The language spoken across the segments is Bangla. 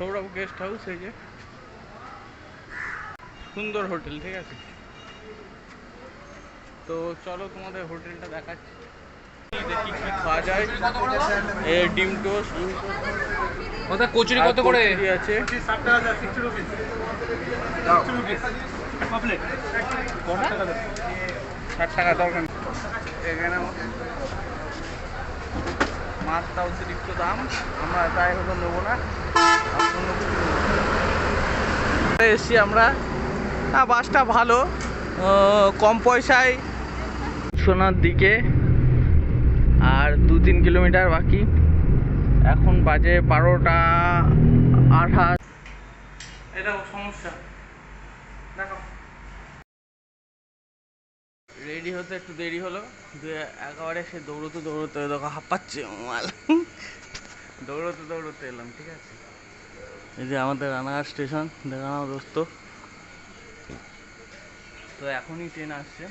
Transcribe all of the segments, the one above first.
সৌরভ গেস্ট হাউস, এই যে সুন্দর হোটেল, ঠিক আছে। তো চলো তোমাদের হোটেলটা দেখাচ্ছি, দেখি কি খাওয়া যায়। ডিম টোস্ট, কচুরি কত করে আছে? 60 টাকা, 60 রুপিস। 60 rupees complete. 60 টাকা দরকার। এখানে মাছটা অতিরিক্ত দাম, আমরা তাই হলো নেবো না। এসছি আমরা, বাসটা ভালো, কম পয়সায় সোনার দিকে, আর 2-3 কিলোমিটার বাকি। এখন বাজে 12টা 28। এটা সমস্যা, দেখো রেডি হতে একটু দেরি হলো, একেবারে সে দৌড়তে দৌড়তে দেখো হাঁপাচ্ছে মাল, দৌড়তে দৌড়তে এলাম, ঠিক আছে। এই যে আমাদের রানাঘাট স্টেশন, দেখানো দোস্ত। তো এখনই ট্রেন আসছে,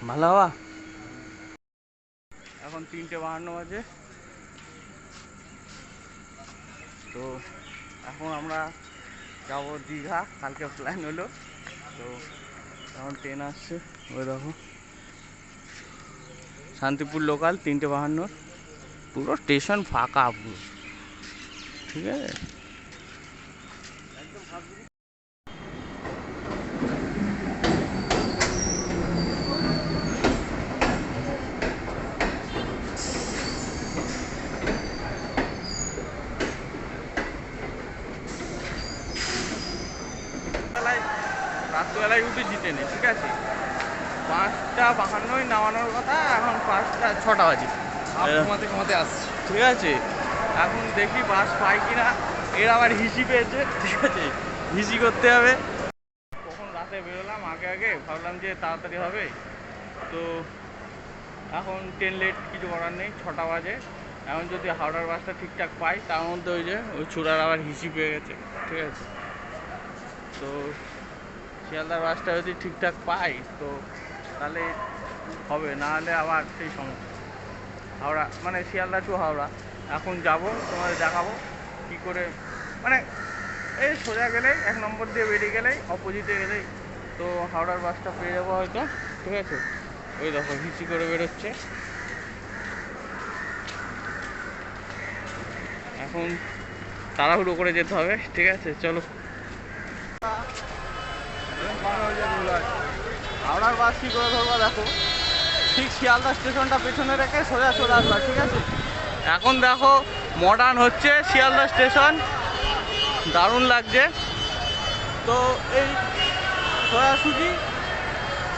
ভালো হওয়া। এখন 3:52 বাজে। তো এখন আমরা যাবো দীঘা, কালকে প্ল্যান হলো। তো এখন ট্রেন আসছে, ওই দেখো শান্তিপুর লোকাল 3:52, পুরো স্টেশন ফাঁকা পুরো, ঠিক আছে। রাত্রিবেলায় উঠে জিতে নেই, ঠিক আছে। 5:52 নামানোর কথা, এখন 6টা বাজে, কমাতে কমাতে আসছে, ঠিক আছে। এখন দেখি বাস পাই কিনা। এর আবার হিসি পেয়েছে, ঠিক আছে, হিসি করতে হবে। কখন রাতে বেরোলাম আগে আগে, ভাবলাম যে তাড়াতাড়ি হবে। তো এখন ট্রেন লেট, কিছু করার নেই, 6টা বাজে। এখন যদি হাওড়ার বাসটা ঠিকঠাক পাই, তার মধ্যে ওই যে ওই চূড়ার আবার হিসি পেয়ে গেছে, ঠিক আছে। তো শিয়ালদার বাসটা যদি ঠিকঠাক পাই তো তাহলে হবে, না হলে আবার সেই সমস্যা। হাওড়া মানে শিয়ালদা টু হাওড়া এখন যাব, তোমাদের দেখাবো কী করে, মানে এই সোজা গেলেই 1 নম্বর দিয়ে বেরিয়ে গেলেই, অপোজিটে গেলেই তো হাওড়ার বাসটা পেয়ে যাবো হয়তো, ঠিক আছে। ওই দেখো হিচি করে বেরোচ্ছে। এখন তাড়াহুড়ো করে যেতে হবে, ঠিক আছে, চলো। হাওড়ার বাস কী করে ধরবা দেখো, ঠিক শিয়ালদা স্টেশনটা পেছনে রেখে সোজা চলে আসবা, ঠিক আছে। এখন দেখো মডার্ন হচ্ছে শিয়ালদা স্টেশন, দারুণ লাগছে। তো এই সোজাসুজি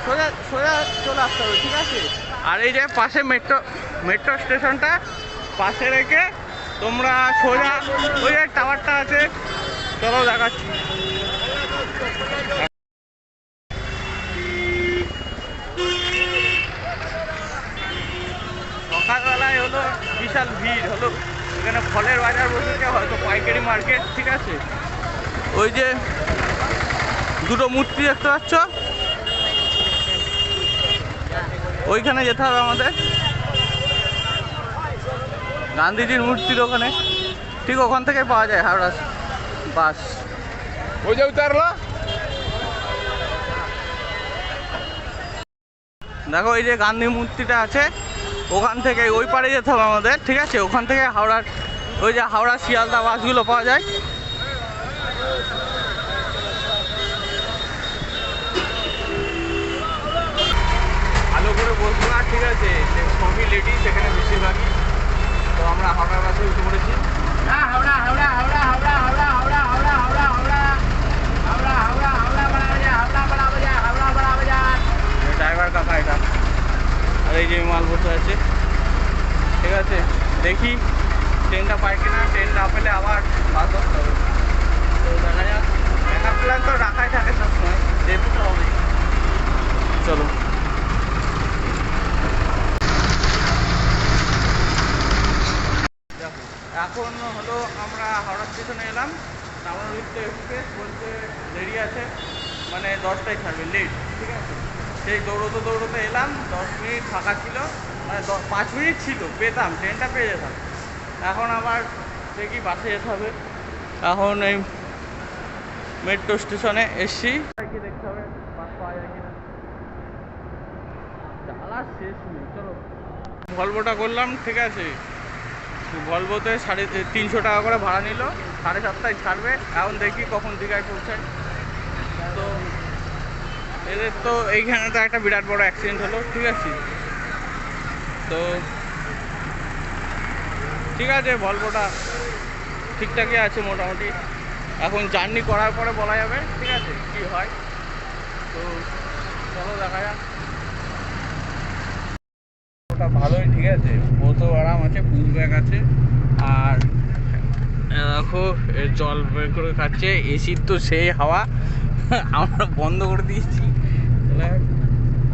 সোজা সোজা চলে আসতে হবে, ঠিক আছে। আর এই যে পাশে মেট্রো স্টেশনটা পাশে রেখে তোমরা সোজা ওই যে টাওয়ারটা আছে, চলো দেখাচ্ছি। সকালবেলায় হলো বিশাল ভিড় হলো, এখানে ফলের বাজার বসেছে, হয়তো পাইকারি মার্কেট, ঠিক আছে। ওই যে দুটো মূর্তি দেখতে পাচ্ছ, ওইখানে যেতে হবে আমাদের, গান্ধীজির মূর্তির ওখানে, ঠিক ওখান থেকে পাওয়া যায় হাওড়া বাস। ওই যে উতারলো, দেখো এই যে গান্ধী মূর্তিটা আছে, ওখান থেকে ওই পারে যেতে হবে আমাদের, ঠিক আছে। ওখান থেকে হাওড়ার ওই যে হাওড়া শিয়ালদা বাসগুলো পাওয়া যায়। ভালো করে বসবো না, ঠিক আছে, সবই লেডিস এখানে বেশিরভাগই। তো আমরা হাওড়ার বাসে উঠে পড়েছি। হাওড়া হাওড়া হাওড়া হাওড়া হাওড়া হাওড়া হাওড়া হাওড়া হাওড়া হাওড়া হাওড়া হাওড়া বড়া বাজার, হাওড়া বড়া বাজার, হাওড়া বড়া বাজার। ড্রাইভার কাকা এটা, আর এই যে মাল বসে আছে, ঠিক আছে। দেখি ট্রেনটা পাই কিনা, ট্রেন না পেলে আবার বাস ধরতে হবে। তো দেখা যাক, ব্যাকআপ প্ল্যান তো রাখাই থাকে সবসময়, যেতে তো হবেই। চলো। এখন হলো আমরা হাওড়া স্টেশনে এলাম, নামানোর লিখতে এক্সপ্রেস বলতে দেরি আছে, মানে 10টায় ছাড়বে, লেট, ঠিক আছে। সেই দৌড়তে দৌড়তে এলাম, 10 মিনিট ফাঁকা ছিল, মানে 5 মিনিট ছিল, পেতাম ট্রেনটা পেয়ে যেতাম। এখন আবার দেখি বাসে যেতে হবে। এখন এই মেট্রো স্টেশনে এসছি, কি দেখতে হবে বাস পাওয়া যায় কিনা। জ্বালা শেষ নেই। চলো ভলভোটা করলাম, ঠিক আছে। ভলভোতে 350 টাকা করে ভাড়া নিল, 7:30টায় ছাড়বে। এখন দেখি কখন দীঘায় পৌঁছায়। তো এদের তো এইখানে তো একটা বিরাট বড় অ্যাক্সিডেন্ট হলো, ঠিক আছে। তো ঠিক আছে, ভলভোটা ঠিকঠাকই আছে মোটামুটি। এখন জার্নি করার পরে বলা যাবে, ঠিক আছে, কি হয়। তো চলো দেখা যাক। ওটা ভালোই, ঠিক আছে, ও তো আরাম আছে, পুল ব্যাগ আছে। আর দেখো জল বের করে খাচ্ছে, এসির তো সেই হাওয়া। আমরা বন্ধ করে দিয়েছি। তাহলে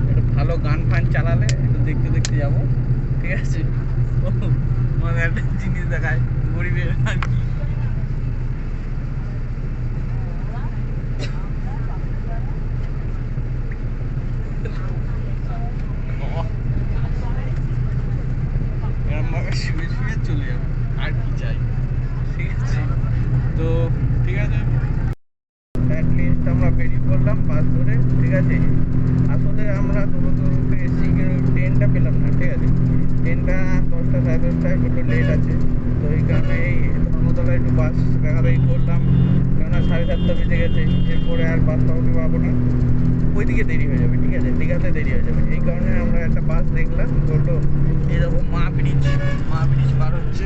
একটা ভালো গান ফান চালালে একটু দেখতে দেখতে যাবো, ঠিক আছে। মানে একটা জিনিস দেখায় গরিবের আর কি। এরমভাবে শুয়ে শুয়ে চলে যাবো, আর কি চাই, ঠিক আছে। তো ঠিক আছে, অ্যাটলিস্ট আমরা বেরিয়ে পড়লাম বাস ধরে, ঠিক আছে। আসলে আমরা দূরে এসেছি, কিন্তু ট্রেনটা পেলাম না, ঠিক আছে। ট্রেনটা 10টা 10:30টায় বললো লেট আছে। তো এই কারণে এই ধর্মতলায় একটু বাস দেখাদেখি করলাম, কেননা 7:30 বেজে গেছে। এরপরে আর বাস পাবো না, ওইদিকে দেরি হয়ে যাবে, ঠিক আছে, দীঘাতে দেরি হয়ে যাবে। এই কারণে আমরা একটা বাস দেখলাম, বললো এরকম মা ব্রিজ পার হচ্ছে,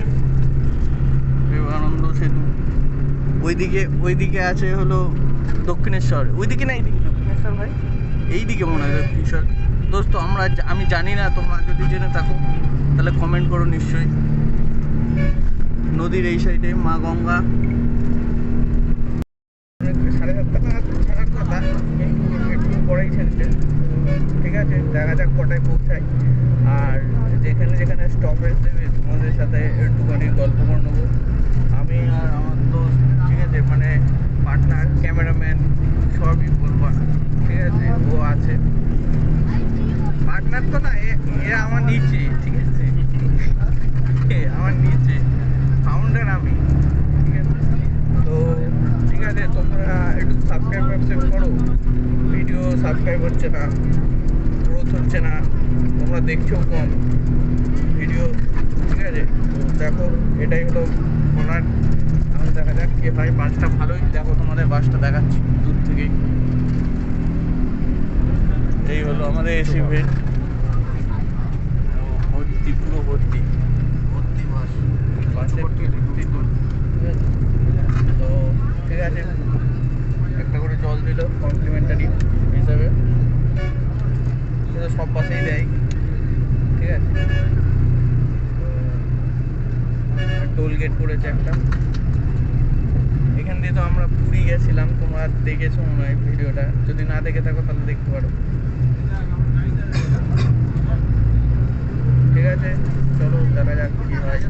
বিবেকানন্দ সেতু। ওইদিকে আছে হলো দক্ষিণেশ্বর, ওইদিকে না এইদিকে দক্ষিণেশ্বর ভাই, এইদিকে মনে হয় দক্ষিণেশ্বর। দোস্ত আমি জানি না, তোমরা যদি জেনে থাকো তাহলে কমেন্ট করো নিশ্চয়ই। নদীর এই সাইডে মা গঙ্গা। 7:30 নাগাদ ছাড়ার কথা, কিন্তু একটু পরেই ছেড়েছে। ঠিক আছে, দেখা যাক কটায় পৌঁছায়। আর যেখানে যেখানে স্টপেজ দেবে তোমাদের সাথে একটুখানি গল্প করে নেবো। আমি আর আমার দোস্ত, ঠিক আছে, মানে পার্টনার, ক্যামেরাম্যান সবই বলবা, ঠিক আছে। ও আছে পার্টনার তো না, এ আমার নিচে, ঠিক আছে, আমার নিচে ফাউন্ডার আমি, ঠিক আছে। তো ঠিক আছে, তোমরা একটু সাবস্ক্রাইব করো। ভিডিও সাবস্ক্রাইব হচ্ছে না, গ্রোথ হচ্ছে না, তোমরা দেখছো কম ভিডিও, ঠিক আছে। তো দেখো, এটাই হলো ওনার। এখন দেখা যাক কে ভাই। বাসটা ভালোই, দেখো তোমাদের বাসটা দেখাচ্ছি দূর থেকেই। এই হলো আমাদের এসি ভেন, ভর্তি, পুরো ভর্তি বাস, বাসে ভর্তি তো। তো ঠিক আছে, একটা করে জল দিল কমপ্লিমেন্টারি হিসাবে, সেটা সব বাসেই দেয়, ঠিক আছে। টোল গেট করেছে একটা। এখান দিয়ে তো আমরা পুরী গেছিলাম, তোমরা দেখেছো মনে হয় ভিডিওটা, যদি না দেখে থাকো তাহলে দেখতে পারো, ঠিক আছে। চলো দেখা যাক কি হয়,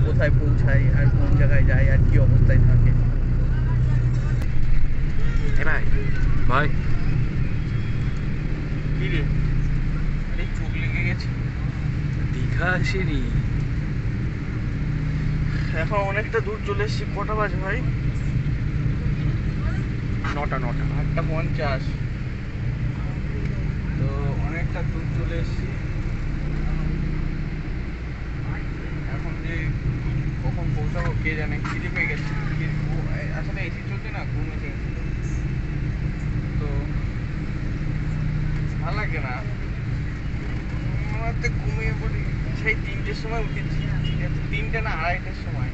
কোথায় পৌঁছাই আর কোন জায়গায় যাই আর কি অবস্থায় থাকে। ভাই কি রে, আরে চোখ লেগে গেছে, দীঘা আসেনি এখন অনেকটা দূর চলে এসেছি। কটা বাজে ভাই? 9টা 8:50। তো অনেকটা দূর চলে এসেছি। এখন যে কখন পৌঁছাবো কে জানে, খিদে পেয়ে গেছে। আসলে এসি চলছে না, ঘুম এসে গেছিল, তো ভালো লাগে না। আমার তো ঘুমিয়ে পড়ি, সেই 3টের সময় উঠেছি, ঠিক আছে, 3টে না 2:30টার সময়।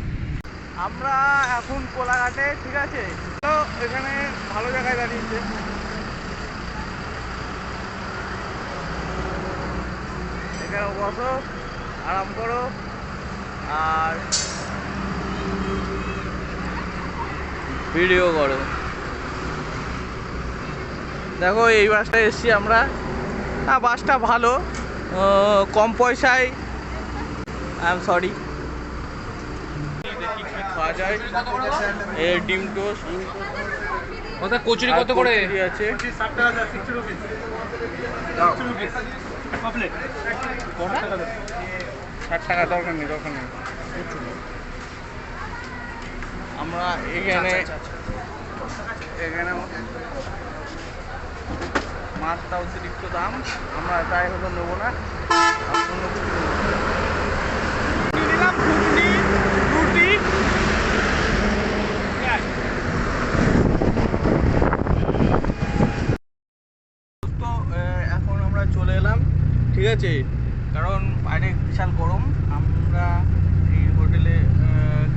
আমরা এখন কোলাঘাটে, ঠিক আছে। তো এখানে ভালো জায়গায় দাঁড়িয়েছে, এখানে বসো, আরাম করো আর ভিডিও করো। দেখো এই বাসটা এসছি আমরা, বাসটা ভালো, কম পয়সায়। I am sorry. দেখি কি খাওয়া যায়। এই ডিম টোস্ট, ওটা কচুরি কত করে আছে? 60 রুপিস। 60 রুপিস পাবলেট। 60 টাকা দরকার নেই, আমরা এখানে এখানে মাছটা অতিরিক্ত দাম, আমরা তাই হলো নেবো না, অন্য কিছু নেবো। নিলাম ঘুগনি, রুটি, তো এখন আমরা চলে এলাম, ঠিক আছে, কারণ বাইরে বিশাল গরম। আমরা এই হোটেলে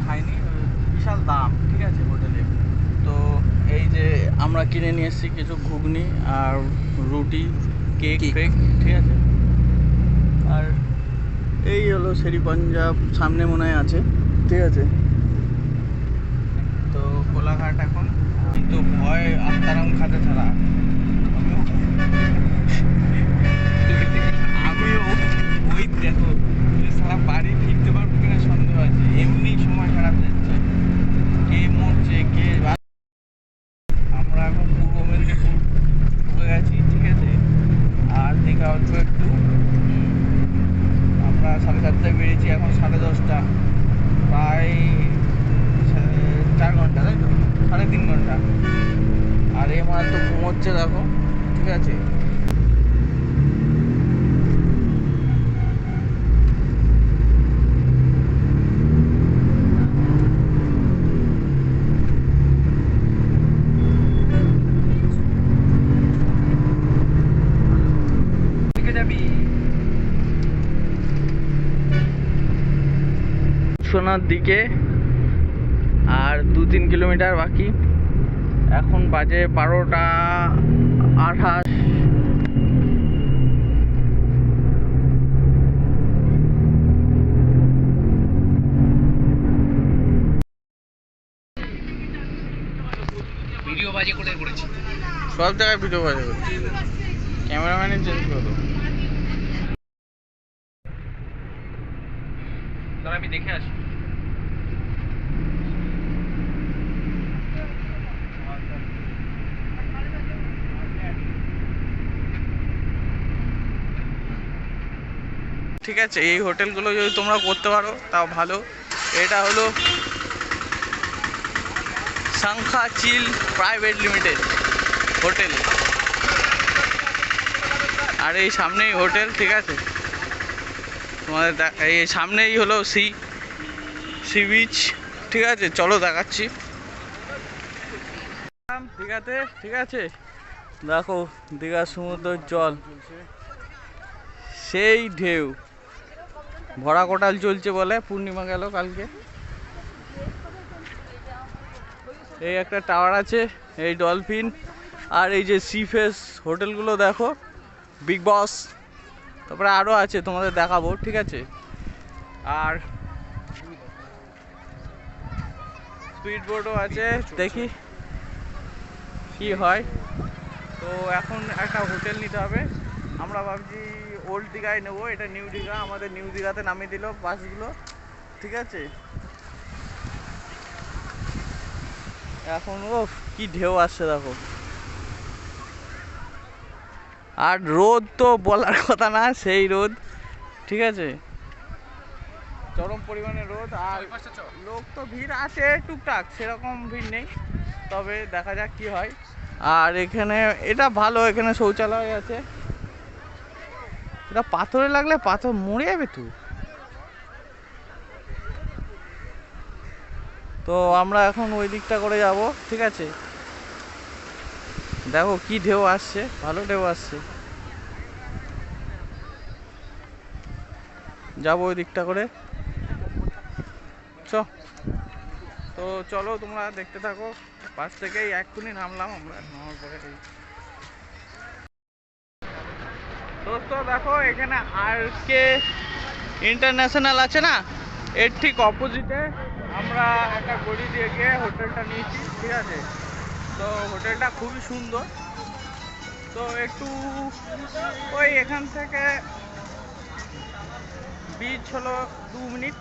খাইনি, বিশাল দাম, ঠিক আছে হোটেলে। তো এই যে আমরা কিনে নিয়ে এসেছি কিছু ঘুগনি আর রুটি, কেক ফেক, ঠিক আছে। আর এই হলো শেরি পাঞ্জাব, সামনে মনে হয় আছে, ঠিক আছে। তো কোলাঘাট এখন, কিন্তু ভয় আত্মারাম খাতে ছাড়া আমিও ওই দেখো সারা বাড়ি ফিরতে পারবো কিনা সন্দেহ আছে, এমনি সময় খারাপ যাচ্ছে, কে মরছে কে। আমরা এখন পূর্ব মেদিনীপুর ঢুকে গেছি, ঠিক আছে। আর দীঘা অল্প একটু, আমরা 7:30টায় বেরিয়েছি, এখন 10:30, প্রায় 4 ঘন্টা, তাই তো 3.5 ঘন্টা। আর এই মাল তো ঘুমোচ্ছে দেখো, ঠিক আছে। সোনার দিকে আর 2-3 কিলোমিটার বাকি। এখন বাজে 12:28। ভিডিও বাজে করে করেছি, সব জায়গায় ভিডিও বাজে করছি, ক্যামেরাম্যানের চেঞ্জ করো। তাহলে আমি দেখে আসি। ঠিক আছে, এই হোটেলগুলো যদি তোমরা করতে পারো তাও ভালো। এটা হলো সংখ্যা চিল প্রাইভেট লিমিটেড হোটেল, আর এই সামনেই হোটেল, ঠিক আছে। তোমাদের এই সামনেই হলো সি বিচ, ঠিক আছে। চলো দেখাচ্ছি, ঠিক আছে, ঠিক আছে। দেখো দীঘার সমুদ্রের জল, সেই ঢেউ, ভরা কোটাল চলছে বলে, পূর্ণিমা গেল কালকে। এই একটা টাওয়ার আছে, এই ডলফিন, আর এই যে সি ফেস হোটেলগুলো দেখো, বিগ বস, তারপরে আরও আছে, তোমাদের দেখাবো, ঠিক আছে। আর স্পিড বোটও আছে, দেখি কি হয়। তো এখন একটা হোটেল নিতে হবে, আমরা ভাবছি ওল্ড দীঘায় নেবো, এটা নিউ দীঘা, আমাদের নিউ দীঘাতে নামিয়ে দিল বাসগুলো, ঠিক আছে। এখন ও কি ঢেউ আসছে দেখো, আর রোদ তো বলার কথা না, সেই রোদ, ঠিক আছে, চরম পরিমাণে রোদ। আর লোক তো ভিড় আছে টুকটাক, সেরকম ভিড় নেই, তবে দেখা যাক কি হয়। আর এখানে এটা ভালো, এখানে শৌচালয় আছে। এটা পাথরে লাগলে পাথর মরে যাবে তো। তো আমরা এখন ওই দিকটা করে যাব, ঠিক আছে। দেখো কি ঢেউ আসছে, ভালো ঢেউ আসছে, যাবো ওই দিকটা করে। তো চলো তোমরা দেখতে থাকো, বাস থেকেই এক্ষুনি নামলাম আমরা, নামার পরে দোস্ত দেখো এখানে আর.কে ইন্টারন্যাশনাল আছে না, এর ঠিক অপোজিটে আমরা একটা গড়ি দিয়ে গিয়ে হোটেলটা নিয়েছি, ঠিক আছে। তো হোটেলটা খুবই সুন্দর। তো একটু ওই এখান থেকে বিচ হলো 2 মিনিট,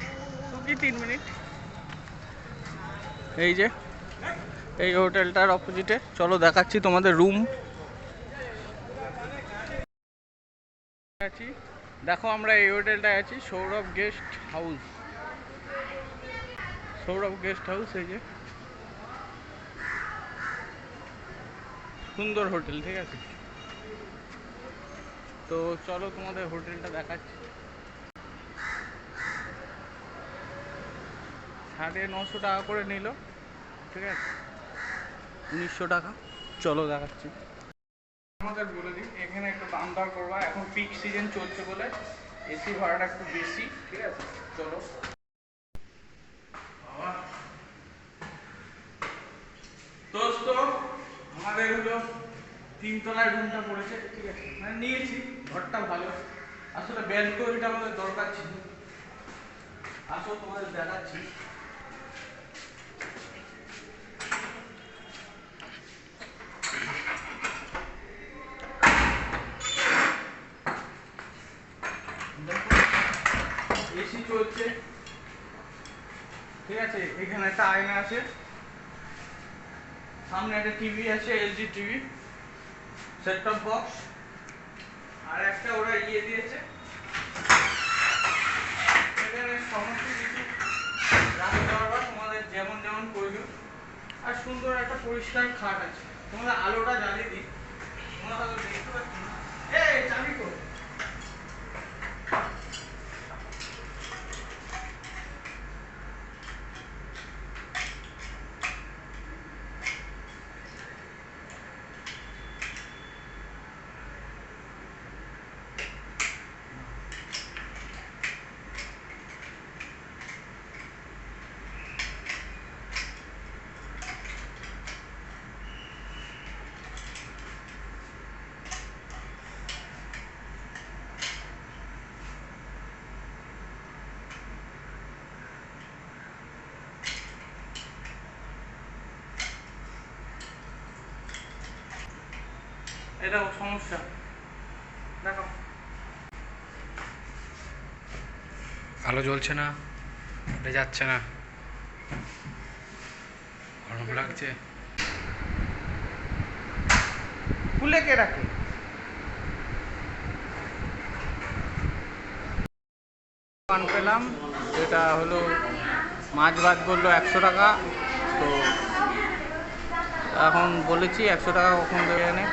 2 কি 3 মিনিট। এই যে এই হোটেলটার অপোজিটে, চলো দেখাচ্ছি তোমাদের রুম। দেখো আমরা এই হোটেলটায় আছি, Sourav guest house, Sourav guest house, এই যে সুন্দর হোটেল, ঠিক আছে। তো চলো তোমাদের হোটেলটা দেখাচ্ছি। 950 টাকা করে নিল, ঠিক আছে, 1900 টাকা। চলো দেখাচ্ছি। আমাদের বলে দিই, এখানে একটু দাম দর করবা, এখন পিক সিজন চলছে বলে এসি ভাড়াটা একটু বেশি, ঠিক আছে। চলো দোস্ত, আমাদের হলো 3 তলায় রুমটা পড়েছে, ঠিক আছে, মানে নিয়েছি, ঘরটা ভালো, আসলে ব্যালকনিটা আমাদের দরকার ছিল। আসো তোমাদের দেখাচ্ছি। এসি চলছে, ঠিক আছে, এখানে একটা আয়না আছে, সামনে একটা টিভি আছে, LG TV, set top box, আর একটা ওরা দিয়েছে, এখানে সমস্ত কিছু রাখতে পারবা তোমাদের যেমন যেমন প্রয়োজন। আর সুন্দর একটা পরিষ্কার খাট আছে। তোমাদের আলোটা জ্বালিয়ে দিই, তোমরা হয়তো দেখতে পাচ্ছ না। এই চাবি কো? এটা সমস্যা, দেখো আলো জ্বলছে না, উঠে যাচ্ছে না, গরম লাগছে। খুলে কে রাখে? পান পেলাম, যেটা হলো মাছ ভাত বললো 100 টাকা। তো এখন বলেছি 100 টাকা কখন দেবে এনে।